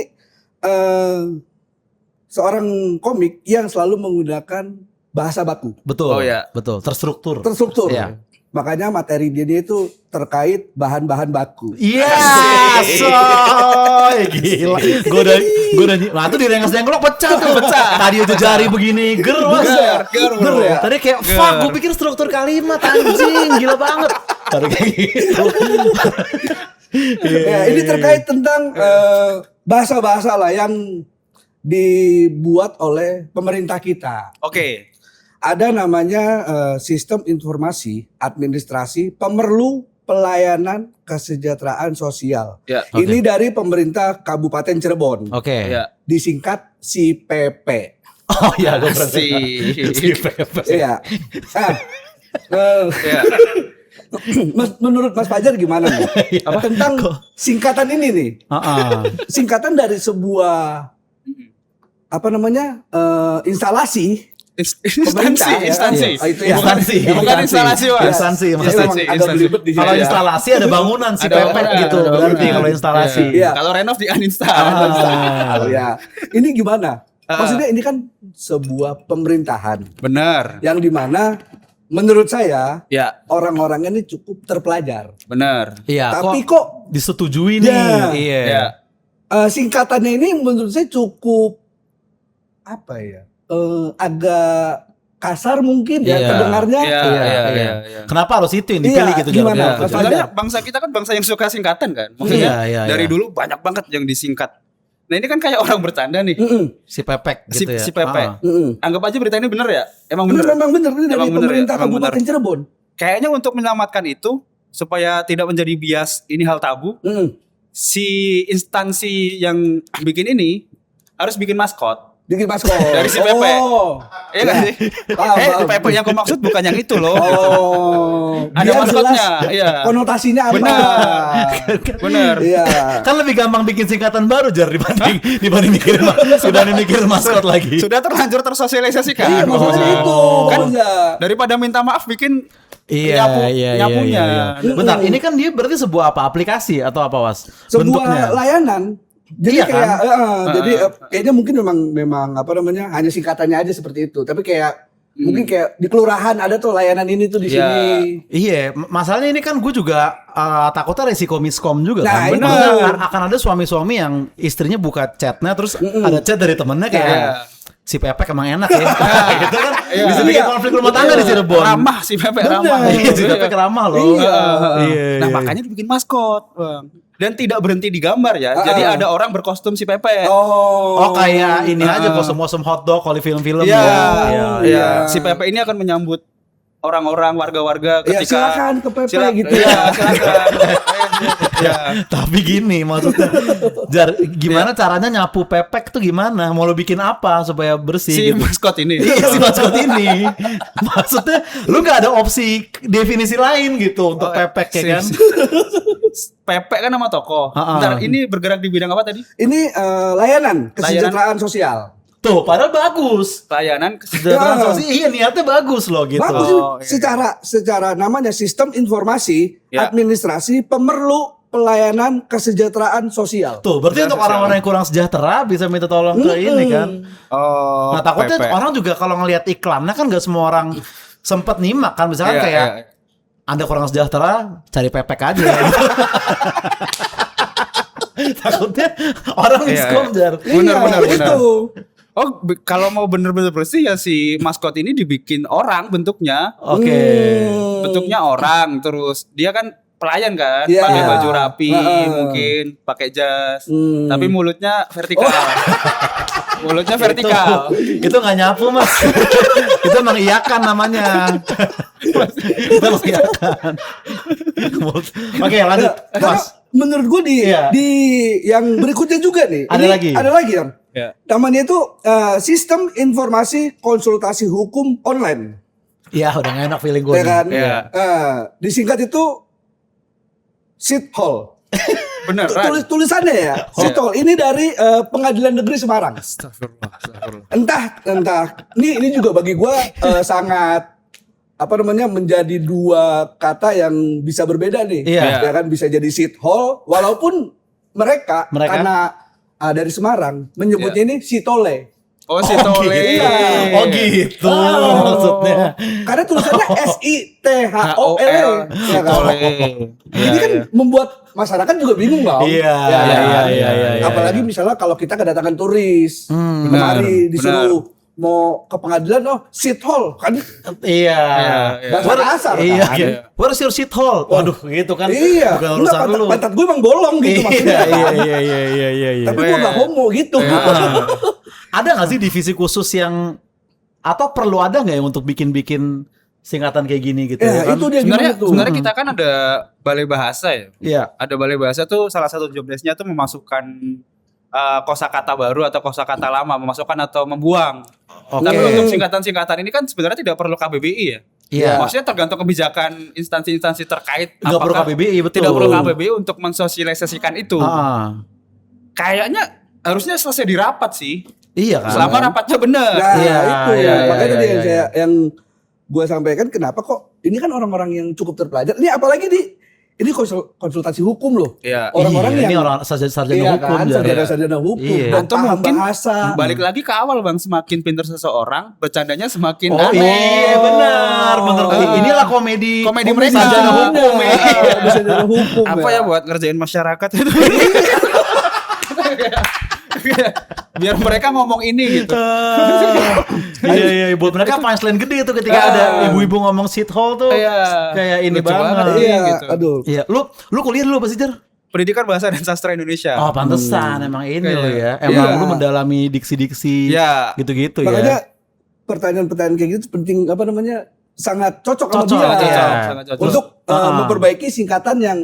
seorang komik yang selalu menggunakan bahasa baku, Betul. Oh, iya. Betul. Terstruktur. terstruktur. Iya. Makanya materi dia itu terkait bahan-bahan baku. Iya, soy gila. Gue udah nah itu di Rengas Dengklok pecah tuh. Tadi aja jari begini, ger Mas. Ger ya. Tadi kayak fuck, gue pikir struktur kalimat anjing, gila banget. Tadi kayak gitu. Ya, ini terkait tentang bahasa-bahasa lah yang dibuat oleh pemerintah kita. Oke. Ada namanya Sistem Informasi Administrasi Pemerlu Pelayanan Kesejahteraan Sosial. Ya. Ini dari pemerintah Kabupaten Cirebon. Oke. Ya. Disingkat CPP. Oh iya, gue Si. Iya. Nah, eh, Ya. menurut Mas Fajar gimana nih? Tentang singkatan ini nih. Singkatan dari sebuah apa namanya? Instalasi pemerintah, ya kan? Instansi. Oh, itu ya. Instansi. Bukan instalasi, Mas. Instansi, Saya maksudnya. memang agak belibet di sini. Kalau ya. instalasi ada bangunan si Ada pepet bangunan, gitu ada berarti bangunan. kalau instalasi. Iya. Kalau renov di uninstall. Oh, ya. Ini gimana? Maksudnya ini kan sebuah pemerintahan Benar. yang dimana menurut saya Ya, orang-orangnya ini cukup terpelajar. benar. Iya, Tapi kok disetujui nih. Ya. Iya. Ya. singkatannya ini menurut saya cukup apa ya? agak kasar mungkin ya Iya. terdengarnya. Iya. Kenapa harus itu yang dipilih Iya, gitu gimana? Jar? Mas Sebenarnya Fajar. bangsa kita kan bangsa yang suka singkatan kan. Maksudnya Iya. dari dulu banyak banget yang disingkat. Nah ini kan kayak orang bercanda nih. Si Pepek gitu ya. Si Pepe. Ah. Anggap aja berita ini bener ya? Emang Bener, bener. memang bener ini dari Emang bener pemerintah ya? Emang Kabupaten bener. Cirebon. Kayaknya untuk menyelamatkan itu supaya tidak menjadi bias ini hal tabu, si instansi yang bikin ini harus bikin maskot. Bikin maskot. Dari si Pepe. Oh. Iya nggak sih? Paham. Pepe yang aku maksud bukan yang itu loh. Oh. Ada Biar maskotnya, jelas iya. konotasinya apa? Bener. Iya. Kan lebih gampang bikin singkatan baru Jar dibanding mikirin maskot lagi. Sudah terlanjur tersosialisasikan. Iya, maksudnya itu. Kan Maksudnya. daripada minta maaf bikin Iya. nyapunya. Bentar, ini kan dia berarti sebuah apa aplikasi atau apa Was? Sebuah layanan. Jadi Iya kayak kan? jadi kayaknya mungkin memang apa namanya hanya singkatannya aja seperti itu. Tapi kayak mungkin kayak di kelurahan ada tuh layanan ini tuh di Iya. sini. Iya, masalahnya ini kan gue juga takutnya resiko miskom juga Nah, kan. itu. Maksudnya akan ada suami-suami yang istrinya buka chatnya terus ada chat dari temennya kayak Iya. si Pepek emang enak ya. Gitu kan Iya. bisa bikin konflik rumah tangga di Cirebon. Ramah si Pepe Bener. ramah. Iya, si Pepek ramah loh. Iya. Nah makanya dibikin maskot, Bang. Dan tidak berhenti di gambar ya. Jadi ada orang berkostum si Pepe. Oh kayak ini aja kostum-kostum hotdog kalau di film-film Iya, ya. iya. Si Pepe ini akan menyambut orang-orang warga-warga Ya ketika silakan ke Pepe gitu Iya, ya. silakan. Iya. Tapi gini maksudnya Jar, gimana caranya nyapu Pepek tuh gimana? Mau lo bikin apa supaya bersih Si gitu? maskot ini. Iya si maskot ini. Maksudnya lu gak ada opsi definisi lain gitu untuk Pepek ya kan? Pepe kan nama toko. Ha-ha. Bentar, ini bergerak di bidang apa tadi? Ini layanan kesejahteraan sosial. Tuh padahal bagus. Layanan Kesejahteraan Ya. sosial iya niatnya bagus loh gitu. Bagus Oh, iya. secara namanya sistem informasi Ya. administrasi pemerlu pelayanan kesejahteraan sosial. Tuh berarti untuk orang-orang yang kurang sejahtera bisa minta tolong ke ini kan. Oh, Nah takutnya Pepe. orang juga kalau ngelihat iklannya kan gak semua orang sempet nyimak kan. Misalkan Iya, kayak iya. Anda kurang sejahtera, cari Pepek aja. Takutnya orang Iya, miskom Jar. Benar, Iya, benar, benar. itu. Oh, kalau mau bener-bener bersih ya si maskot ini dibikin orang bentuknya. Oke. Bentuknya orang, terus dia kan pelayan kan, Iya. pakai baju rapi, Heeh. mungkin pakai jas, Hmm. tapi mulutnya vertikal. Mulutnya vertikal. Itu nggak nyapu mas. Itu mengiyakan namanya. Itu mengiyakan. Oke lanjut Karena mas. menurut gue Iya. di yang berikutnya juga nih. Ada ini lagi? Ada lagi kan? Ya. Namanya itu sistem informasi konsultasi hukum online. Ya udah nggak enak feeling gue. Ya kan? Iya. Disingkat itu Sithol. Beneran. Tulisannya ya. Sithol. Ini dari Pengadilan Negeri Semarang. Astagfirullah. Entah. Ini juga bagi gua sangat apa namanya menjadi dua kata yang bisa berbeda nih. Iya. Ya kan bisa jadi Sithol walaupun mereka karena dari Semarang menyebutnya ini Sitole. Oh, si Tole. gitu. Oh gitu maksudnya. Karena tulisannya SITHOL. Ya kan? Tole. Ini kan membuat masyarakat juga bingung dong. Iya, Ya kan? iya. Apalagi misalnya kalau kita kedatangan turis, benar, kemari disuruh mau ke pengadilan, Sithol kan Iya. bahasa kasar Iya. kan. Where's your seat hole? Waduh gitu kan. Iya, Bukan enggak, urusan lu. pantat gue emang bolong gitu maksudnya. Iya. Tapi gue gak homo gitu. Ada nggak sih divisi khusus yang atau perlu ada nggak yang untuk bikin singkatan kayak gini gitu? Ya, kan? itu dia Sebenarnya gimana tuh? sebenarnya kita kan ada balai bahasa ya. Iya. Ada balai bahasa tuh salah satu job desk-nya tuh memasukkan kosakata baru atau kosakata lama, memasukkan atau membuang. Oke. Tapi untuk singkatan-singkatan ini kan sebenarnya tidak perlu KBBI ya. Iya. Maksudnya tergantung kebijakan instansi-instansi terkait. Nggak perlu Apakah KBBI betul. Tidak perlu KBBI untuk mensosialisasikan itu. Ah. Kayaknya harusnya selesai di rapat sih. Iya kan. Selama rapatnya benar. Nah, Iya, itu iya, makanya iya, tadi iya, yang gue sampaikan kenapa kok ini kan orang-orang yang cukup terpelajar. Ini apalagi ini konsultasi hukum loh. Iya. Orang-orang Iya, yang ini orang sarjana iya hukum kan, Jar. sarjana hukum Iya. dan Atau paham mungkin bahasa. Balik lagi ke awal Bang, semakin pintar seseorang, bercandanya semakin Oh aneh. iya benar. Inilah komedi Komedi mereka. sarjana hukum ya. Sarjana hukum. Apa ya buat ngerjain masyarakat itu? Biar mereka ngomong ini gitu. Iya, buat mereka punchline gede tuh ketika ada ibu-ibu ngomong shithole tuh. Kayak ini Lucu banget. banget. Iya, gitu. aduh. Iya, lu kuliah dulu apa sih, Jar? Pendidikan Bahasa dan Sastra Indonesia. Oh, pantesan emang ini Iya. lo ya. Emang Iya. lu mendalami diksi-diksi Iya. gitu-gitu ya. Makanya pertanyaan-pertanyaan kayak gitu penting apa namanya? Sangat cocok sama Cocok, dia. iya. Sangat cocok. Untuk memperbaiki singkatan yang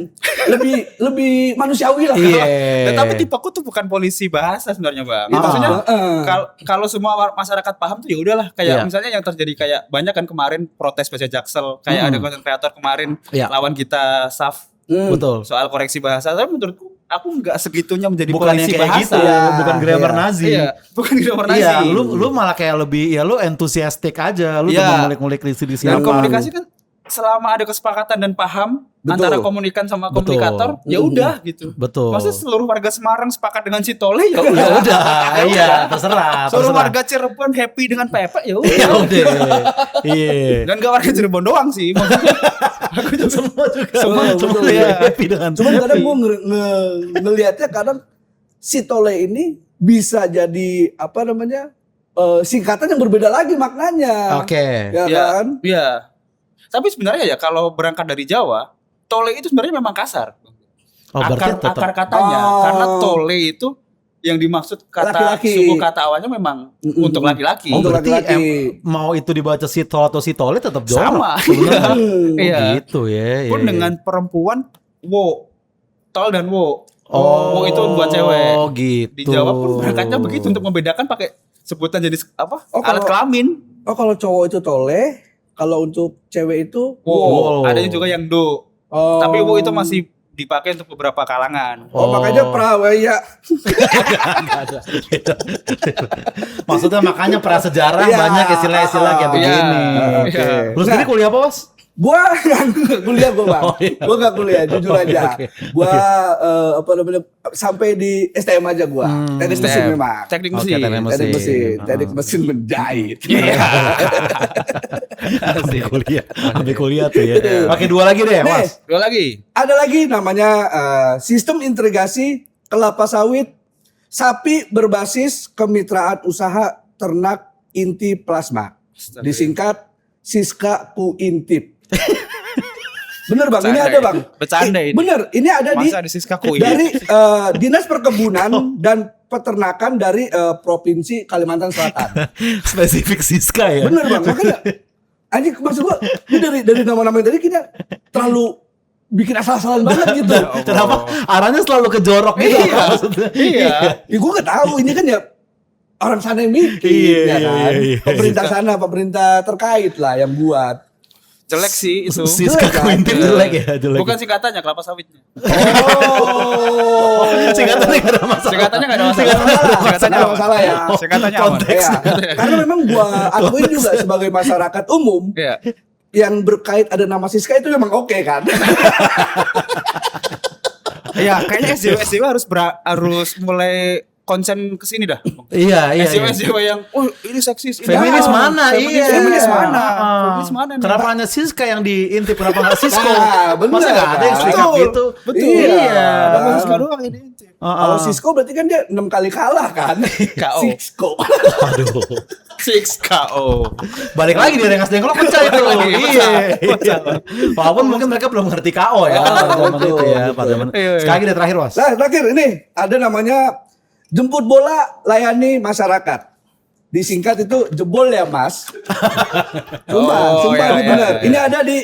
lebih manusiawi lah. Iya. Dan tapi tipeku tuh bukan polisi bahasa sebenarnya, Bang. Ah. Maksudnya Heeh. kalau semua masyarakat paham tuh ya udahlah, kayak Iya. misalnya yang terjadi kayak banyak kan kemarin protes bahasa Jaksel, kayak ada konten kreator kemarin Iya. lawan kita Saf Betul. soal koreksi bahasa. Tapi menurutku aku nggak segitunya menjadi Bukan polisi yang kayak bahasa. gitu, Ya, bukan grammar iya. Nazi. Iya, bukan grammar Iya, Nazi. lu malah kayak lebih ya lu entusiastik aja, lu Iya. coba ngulik-ngulik diksi-diksi Dan apa. komunikasi kan selama ada kesepakatan dan paham Betul. antara komunikan sama Betul. komunikator, ya udah gitu. Betul. Maksudnya seluruh warga Semarang sepakat dengan si Tole ya Ya udah. udah, iya, terserah. Seluruh terserah. warga Cirebon happy dengan Pepe ya Ya udah. udah. Iya. Dan gak warga Cirebon doang sih. Maksudnya aku juga Semua juga. Semua, betul. Iya, happy dengan. Cuman kadang gue ngelihatnya kadang si Tole ini bisa jadi apa namanya singkatan yang berbeda lagi maknanya. Oke. Ya Iya. kan? Iya. Tapi sebenarnya ya kalau berangkat dari Jawa, Tole itu sebenarnya memang kasar. Oh, berarti akar tetap. katanya, Oh. karena Tole itu yang dimaksud kata Laki-laki. suku kata awalnya memang untuk laki-laki. Oh, Untuk berarti laki-laki. mau itu dibaca sitol atau sitole tetap jorok. Sama. Sebenarnya. Iya. Gitu ya. Pun iya, dengan perempuan wo, tol dan wo. Oh, Wo itu buat cewek. Oh, gitu. Di Jawa pun berangkatnya begitu untuk membedakan pakai sebutan jenis apa? Oh, Alat kalau- kelamin. Oh kalau cowok itu Tole, kalau untuk cewek itu Wo. Wow. Ada juga yang do. Oh. Tapi wo itu masih dipakai untuk beberapa kalangan. Oh, makanya prawaya. Maksudnya makanya prasejarah Iya. banyak istilah-istilah kayak Iya. begini. Oke. Terus Nah. sendiri kuliah apa, Mas? Gua nggak kuliah gua bang, Oh, iya. gua nggak kuliah jujur Oh, aja. oke. Gua apa namanya sampai di STM aja gua, teknik mesin STM. memang. Teknik Oke, mesin. teknik Teknik mesin, Ah. teknik mesin menjahit. Sampai kuliah tuh ya. Oke, dua lagi deh, Nih, Mas. Dua lagi. ada lagi namanya sistem integrasi kelapa sawit sapi berbasis kemitraan usaha ternak inti plasma, disingkat Siska Kuintip. Bener bang, ini Bercanda ada ya? bang. Bercanda ini. Bener, ini ada Masa di Siska Kuintip? dari Dinas Perkebunan dan Peternakan dari Provinsi Kalimantan Selatan. Spesifik Siska ya. Bener bang, makanya anjing maksud gua ini dari nama-nama yang tadi kita terlalu bikin asal-asalan banget gitu. Kenapa arahnya selalu ke jorok gitu? Iya. Maksudnya? Iya. Ya gue gak tahu ini kan ya orang sana yang bikin Iya, ya kan. iya, iya. Pemerintah sana, pemerintah terkait lah yang buat. Jelek sih itu. Siska Kuintip jelek ya, jelek. Bukan singkatannya kelapa sawitnya. Oh. Singkatannya nggak ada masalah. Singkatannya nggak ada masalah. Singkatannya nggak ada masalah ya. Singkatannya aman. Konteks. Ya, karena memang gua akuin juga sebagai masyarakat umum Iya. yang berkait ada nama Siska itu memang oke kan. Iya, kayaknya SJW harus mulai konsen ke sini dah. Iya, iya. SJW yang ini seksis, ini Feminis mana? Iya. Feminis mana? Ah. Feminis mana nih? Kenapa hanya Siska yang diintip? Kenapa nggak Sisko? Nah, bener, Masa nggak ada yang kan? sikap Betul. gitu? Betul. Iya. Kenapa Siska doang ini? Kalau Sisko berarti kan dia 6 kali kalah kan. KO. Sisko. Aduh. 6KO. Balik lagi di Rengas Dengklok pecah itu. Iya. Walaupun mungkin mereka belum ngerti KO ya pada zaman Betul, itu ya. Pada betul. zaman. Iya, iya. Sekali lagi deh terakhir, Mas. Nah, terakhir ini ada namanya jemput bola layani masyarakat. Disingkat itu jebol ya Mas. Sumpah, Oh, sumpah iya, ini iya, benar. iya. Ini ada di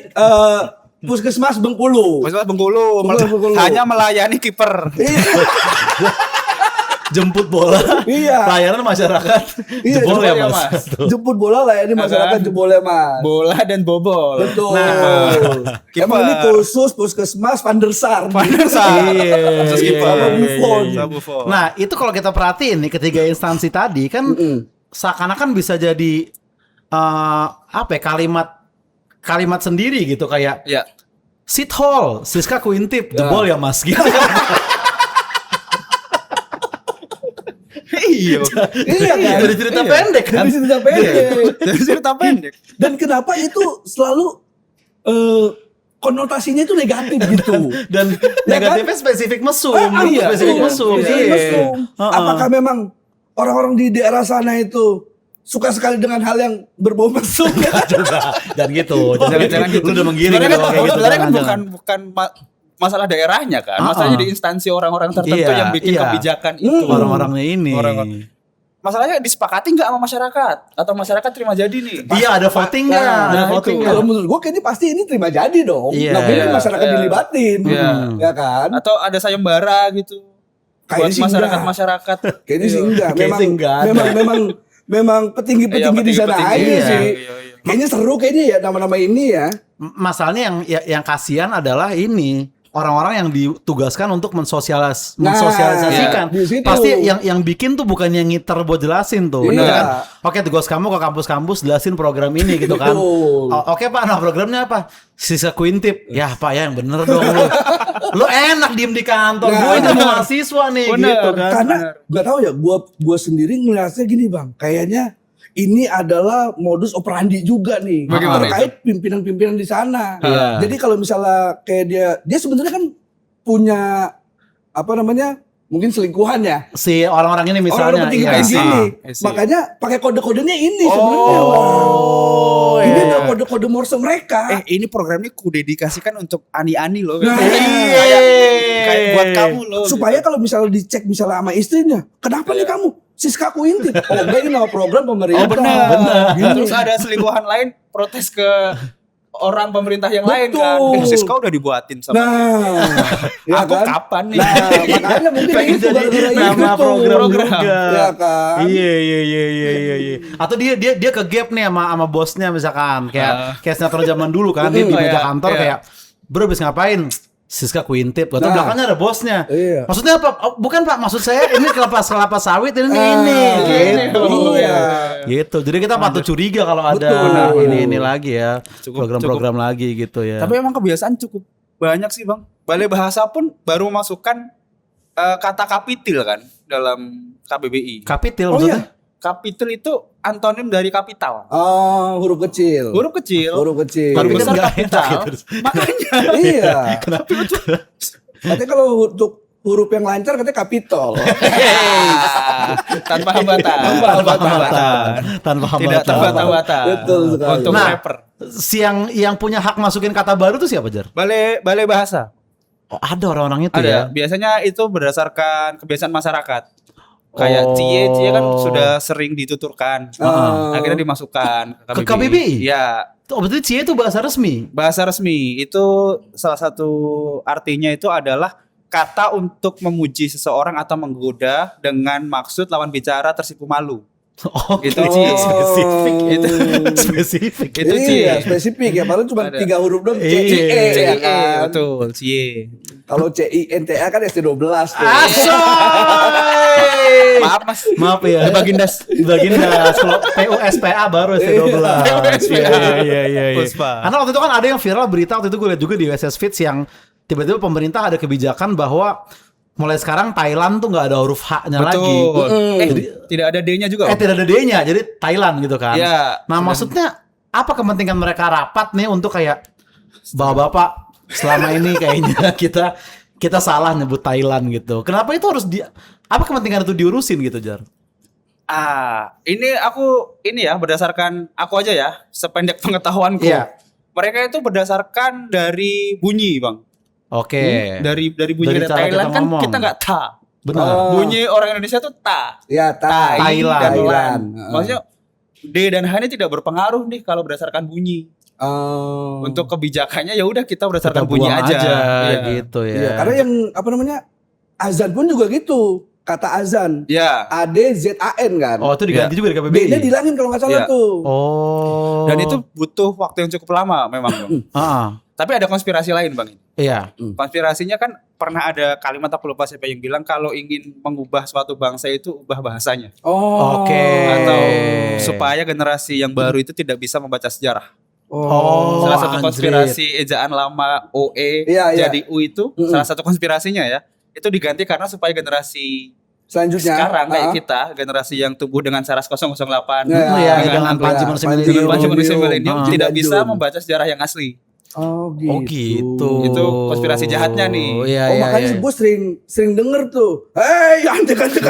Puskesmas Bengkulu. Maksudnya Bengkulu, Bengkulu. hanya melayani kiper. Jemput bola. Iya. Layanan masyarakat. Iya, Jebol ya, jebol ya, Mas. Mas. Tuh. Jemput bola layani masyarakat jebol ya Mas. Bola dan bobol. Betul. Kiper. Emang ini khusus Puskesmas Van der Sar. Iya. Khusus kiper. Sama Buffon. Sama Buffon. Nah, itu kalau kita perhatiin nih ketiga instansi tadi kan seakan-akan bisa jadi apa ya, kalimat sendiri gitu kayak Ya. sit hall, Siska Kuintip, jebol ya Mas gitu. Iya. Iya kan? Dari cerita pendek kan. Dari cerita pendek. Dari cerita pendek. Dan kenapa itu selalu konotasinya itu negatif gitu. Dan negatifnya spesifik mesum, spesifik mesum. Spesifik Iya. mesum. Apakah memang orang-orang di daerah sana itu suka sekali dengan hal yang berbau mesum. Dan gitu. Jangan gitu. Lu udah menggiring Sebenarnya gitu, kan, kayak gitu. sebenarnya kan Jangan. bukan masalah daerahnya kan, masalahnya di instansi orang-orang tertentu Iya, yang bikin iya. kebijakan itu. Orang-orangnya ini. Orang-orang. Masalahnya disepakati nggak sama masyarakat atau masyarakat terima jadi nih? Iya, ada voting nggak? Ada Nah, voting itu. nggak? Kalau menurut gue kayaknya pasti ini terima jadi dong. Iya. Nggak mungkin Iya. masyarakat Iya. dilibatin. Iya. Ya kan? Atau ada sayembara gitu Kayaknya buat sih masyarakat. Kayaknya sih enggak. Kayaknya sih enggak ada. Memang petinggi-petinggi Iya, di sana petinggi-petinggi. aja Iya, sih. iya, iya. Kayaknya seru kayaknya ya nama-nama ini ya. Masalahnya yang kasihan adalah ini orang-orang yang ditugaskan untuk Nah, mensosialisasikan. iya, di situ. Pasti yang bikin tuh bukan yang ngiter buat jelasin tuh. Iya. Ya kan? Oke, tugas kamu ke kampus-kampus jelasin program ini gitu kan. Betul. Oke Pak, nah programnya apa? Sisa kuintip. Ya Pak ya yang bener dong lu. Lu enak diem di kantor. Nah, Gue ini mahasiswa nih Bener. gitu kan. Karena nggak tahu ya, gua sendiri ngeliatnya gini bang, kayaknya ini adalah modus operandi juga nih Bagaimana terkait pimpinan-pimpinan di sana. Iya. Jadi kalau misalnya kayak dia sebenarnya kan punya apa namanya, mungkin selingkuhan ya. Si orang-orang ini misalnya. Orang petinggi-petinggi iya. ini, I see. makanya pakai kode-kodenya ini sebenarnya. Bang. Oh, Ini iya. adalah kode-kode Morse mereka. Ini programnya kudedikasikan untuk ani-ani loh. Nah, Kayak buat kamu loh. supaya kalau misalnya dicek misalnya sama istrinya, kenapa nih kamu? Siska Kuintip. Oh enggak, ini nama program pemerintah. Oh benar. Gini. Terus ada selingkuhan lain protes ke orang pemerintah yang lain kan. Betul. Siska udah dibuatin sama. Nah, ya Aku kan? kapan nih? Nah, makanya mungkin Pengen itu jadi gara-gara nama itu. program Program. juga. Ya kan? Iya. Atau dia ke gap nih sama bosnya misalkan kayak sinetron zaman dulu kan dia di meja Iya, kantor iya. kayak bro habis ngapain? Siska Kuintip. Atau Nah. belakangnya ada bosnya. Iya. Maksudnya apa? Oh, bukan Pak, maksud saya ini kelapa sawit ini gitu. Iya. Gitu. Jadi kita patut curiga kalau ada Betul. ini lagi ya. Cukup- Program-program lagi gitu ya. Tapi emang kebiasaan cukup banyak sih bang. Balai Bahasa pun baru memasukkan kata kapitil kan dalam KBBI. Kapitil Oh maksudnya? iya. Kapitil itu antonim dari kapital. Oh, huruf kecil. Huruf kecil. Huruf kecil. Huruf besar Nggak kapital. enak gitu. Makanya. Iya. Katanya kalau untuk huruf yang lancar katanya kapitol. Tanpa hambatan. Tanpa hambatan. Tanpa Tidak hambatan. hambatan. Betul sekali. Untuk Nah, rapper. yang punya hak masukin kata baru tuh siapa, Jar? Balai Bahasa. Oh, ada orang-orang itu Ada. ya. Biasanya itu berdasarkan kebiasaan masyarakat. Kayak Oh. cie kan sudah sering dituturkan. Akhirnya dimasukkan Ke KBBI? Ya, Oh, berarti CIE itu bahasa resmi. bahasa resmi. Itu salah satu artinya itu adalah kata untuk memuji seseorang atau menggoda dengan maksud lawan bicara tersipu malu. Oh, Itu cie. spesifik. Itu Spesifik. itu cie. Iya, spesifik ya. Padahal cuma Ada. 3 huruf doang. Iya. CIE ya Cie, kan. betul, cie. Kalau CINTA kan SD12 tuh. Maaf Mas. Maaf ya. Bagindas. Bagindas. Kalau PUSPA baru S12. Iya. Puspa. Karena waktu itu kan ada yang viral berita waktu itu gue lihat juga di USS Fits yang tiba-tiba pemerintah ada kebijakan bahwa mulai sekarang Thailand tuh nggak ada huruf H-nya lagi. Betul. Jadi- Tidak ada D-nya juga. Tidak ada D-nya, jadi Thailand gitu kan. Iya. Nah maksudnya apa kepentingan mereka rapat nih untuk kayak bapak-bapak selama ini kayaknya kita salah nyebut Thailand gitu. Kenapa itu harus apa kepentingan itu diurusin gitu, Jar? Ini ya berdasarkan aku aja ya, sependek pengetahuanku. Iya. Mereka itu berdasarkan dari bunyi, Bang. Oke. Dari bunyi Dari dari cara Thailand kita kan ngomong. kita nggak ta. Benar. Oh. Bunyi orang Indonesia tuh ta. Ya, Thailand. dan Thailand. lan. Maksudnya D dan H ini tidak berpengaruh nih kalau berdasarkan bunyi. Oh. Untuk kebijakannya ya udah kita berdasarkan Kita bunyi buang aja. Iya. gitu ya. Iya, karena yang apa namanya? Azan pun juga gitu. Kata azan. Ya. ADZAN kan. Oh, itu diganti juga di KBBI. B-nya dihilangin kalau nggak salah Iya. tuh. Oh. Dan itu butuh waktu yang cukup lama memang, Bang. Heeh. Tapi ada konspirasi lain, Bang. Iya. Konspirasinya kan pernah ada kalimat aku lupa siapa yang bilang kalau ingin mengubah suatu bangsa itu ubah bahasanya. Oh. Oke. Atau supaya generasi yang baru itu tidak bisa membaca sejarah. Oh, Salah satu anjrit. konspirasi ejaan lama OE Iya, iya. jadi U itu salah satu konspirasinya ya. Itu diganti karena supaya generasi Selanjutnya. sekarang kayak ah. kita, generasi yang tumbuh dengan Saras 008 Ya, dengan Panji Manusia Panji Milenium. Panji Manusia Milenium Ah. tidak bisa Jun. membaca sejarah yang asli. Oh gitu. Oh gitu. Itu konspirasi jahatnya nih. Iya, Oh makanya gue sering denger tuh. Hei, anjek-anjek.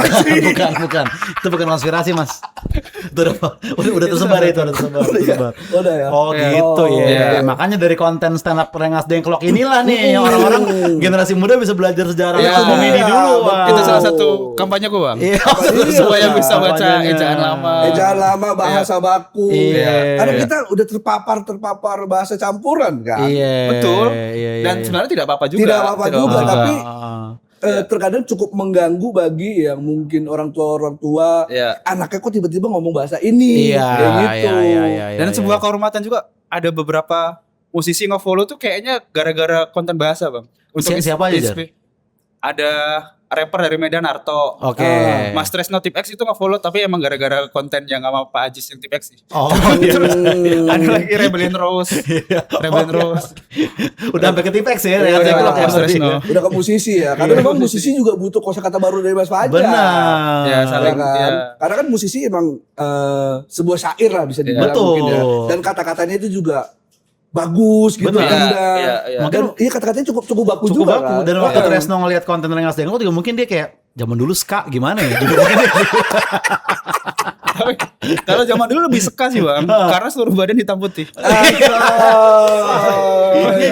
bukan. Itu bukan konspirasi, Mas. udah tersebar itu, udah tersebar. Udah ya. Oh gitu ya. Makanya dari konten stand up Rengas Dengklok inilah nih orang-orang generasi muda bisa belajar sejarah komedi dulu. Bang. Itu salah satu kampanye gue bang. Iya. Supaya bisa baca Kampanyenya. ejaan lama. Ejaan lama, bahasa baku. Iya. Karena kita udah terpapar bahasa campuran kan. Iya. Betul. Iya. Dan sebenarnya tidak apa-apa juga. Tidak apa-apa juga, tapi Ah. terkadang cukup mengganggu bagi yang mungkin orang tua Iya. anaknya kok tiba-tiba ngomong bahasa ini. Iya. Kayak gitu. Iya. Dan sebuah kehormatan juga ada beberapa musisi nge-follow tuh kayaknya gara-gara konten bahasa bang. Siapa aja, Jar? Ada rapper dari Medan Arto. Oke. Mas Tresno Tip X itu nge-follow tapi emang gara-gara konten yang sama Pak Ajis yang Tip X sih. Oh. Ada lagi Rebellion Rose. Rebellion Rose. Udah sampai ke Tipex ya, Iya, Rengas Dengklok ya. Mas Tresno. Udah ke musisi ya. Karena memang musisi juga butuh kosakata baru dari Mas Fajar. Benar. Ya, saling kan? ya. Karena kan musisi emang sebuah syair lah bisa dibilang Betul. mungkin ya. Dan kata-katanya itu juga bagus gitu. Betul. indah. Iya. Dan iya kata-katanya cukup baku Cukup juga baku. kan. Dan waktu Iya. Tresno ngeliat konten Rengas Dengklok juga mungkin dia kayak zaman dulu ska gimana ya? Tapi kalau zaman dulu lebih seka sih bang, karena seluruh badan hitam putih.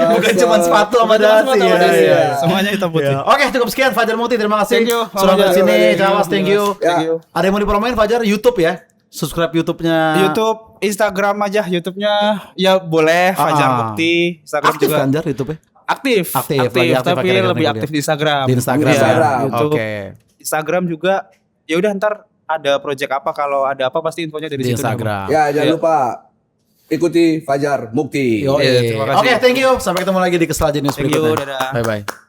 Bukan cuma sepatu sama dasi ya. Iya. Semuanya hitam putih. Ya. Oke, cukup sekian Fajar Mukti, terima kasih Thank you, sudah Fajar. di sini. Thank you. Cawas, thank you. Ya. Thank you. Ada yang mau dipromoin Fajar? YouTube ya? Subscribe YouTube-nya. YouTube, Instagram aja, YouTube-nya ya boleh Fajar Mukti, Instagram Aktif juga kan Jar YouTube-nya? aktif, Aktif, lagi aktif tapi akhir-akhir lebih ini aktif di Instagram. Di Instagram. Iya, Instagram. YouTube. Oke. Instagram juga ya udah ntar ada project apa kalau ada apa pasti infonya dari Di situ. Instagram. Ya jangan Iya. lupa ikuti Fajar Mukti. Yo, Iya, terima kasih. Oke, thank you. Sampai ketemu lagi di Kesal News Thank you, berikutnya. dadah. Bye bye.